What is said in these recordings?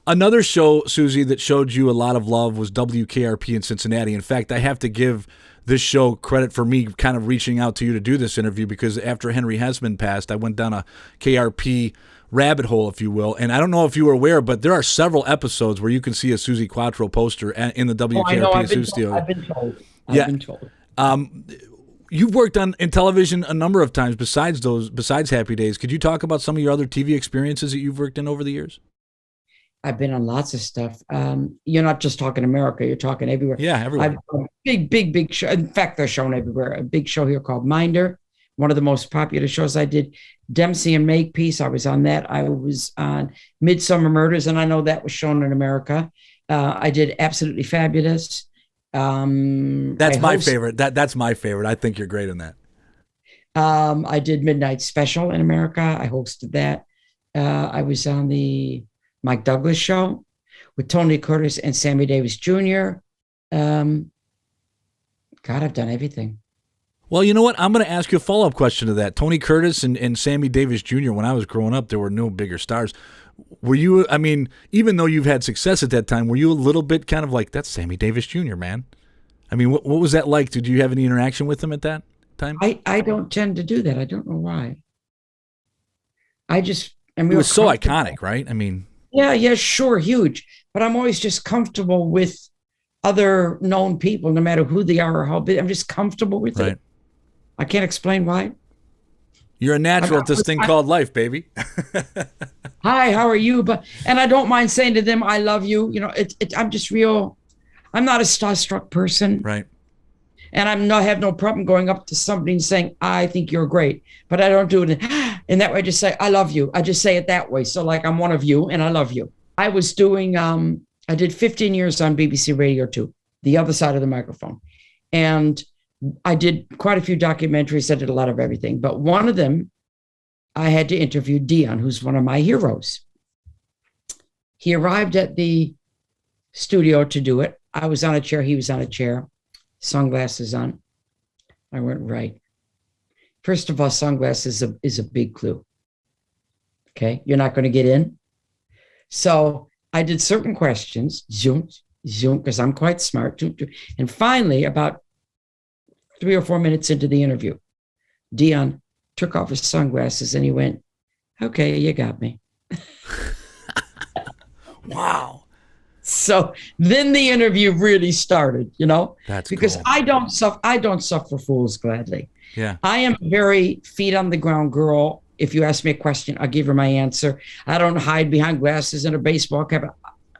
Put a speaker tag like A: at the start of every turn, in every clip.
A: Another show, Suzi, that showed you a lot of love was WKRP in Cincinnati. In fact, I have to give this show credit for me kind of reaching out to you to do this interview, because after Henry Hesman passed, I went down a KRP rabbit hole, if you will. And I don't know if you were aware, but there are several episodes where you can see a Suzi Quatro poster in the WKRP studio.
B: I've been told. I've been told.
A: You've worked in television a number of times besides Happy Days. Could you talk about some of your other TV experiences that you've worked in over the years?
B: I've been on lots of stuff. You're not just talking America, you're talking everywhere.
A: Yeah, everywhere.
B: I've big show. In fact, they're shown everywhere. A big show here called Minder, one of the most popular shows I did. Dempsey and Makepeace, I was on that. I was on Midsummer Murders, and I know that was shown in America. I did Absolutely Fabulous.
A: That's my favorite. That's my favorite. I think you're great in that.
B: I did Midnight Special in America. I hosted that. I was on the Mike Douglas show with Tony Curtis and Sammy Davis Jr. God, I've done everything.
A: Well, you know what? I'm going to ask you a follow-up question to that. Tony Curtis and Sammy Davis Jr., when I was growing up, there were no bigger stars. Were you, I mean, even though you've had success at that time, were you a little bit kind of like, that's Sammy Davis Jr., man? I mean, what was that like? Did you have any interaction with him at that time?
B: I don't tend to do that. I don't know why. It
A: was so iconic, right? I mean...
B: Yeah, sure, huge. But I'm always just comfortable with other known people, no matter who they are or how big. I'm just comfortable with it. I can't explain why.
A: You're a natural at this thing called life, baby.
B: Hi, how are you? And I don't mind saying to them, I love you. You know, I'm just real. I'm not a starstruck person.
A: Right.
B: And I have no problem going up to somebody and saying, I think you're great. But I don't do it in that way. I just say, I love you. I just say it that way. So like, I'm one of you and I love you. I was doing, I did 15 years on BBC Radio 2, the other side of the microphone. And I did quite a few documentaries. I did a lot of everything. But one of them, I had to interview Dion, who's one of my heroes. He arrived at the studio to do it. I was on a chair. He was on a chair. Sunglasses on. I went, right. First of all, sunglasses is a big clue. Okay, you're not going to get in. So I did certain questions, zoom, because I'm quite smart. And finally, about 3 or 4 minutes into the interview, Dion took off his sunglasses and he went, okay, you got me.
A: Wow.
B: So then the interview really started, you know,
A: That's
B: because
A: cool.
B: I don't suffer fools gladly.
A: Yeah.
B: I am a very feet on the ground girl. If you ask me a question, I'll give her my answer. I don't hide behind glasses and a baseball cap.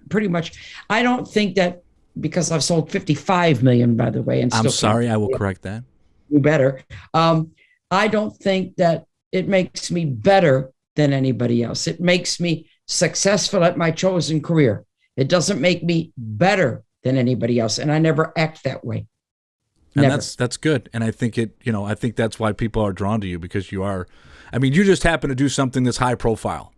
B: Pretty much. I don't think that because I've sold 55 million, by the way. And
A: I'm sorry, I will correct that.
B: You better. I don't think that it makes me better than anybody else. It makes me successful at my chosen career. It doesn't make me better than anybody else. And I never act that way.
A: Never. And that's good. And I think I think that's why people are drawn to you, because you are, I mean, you just happen to do something that's high profile.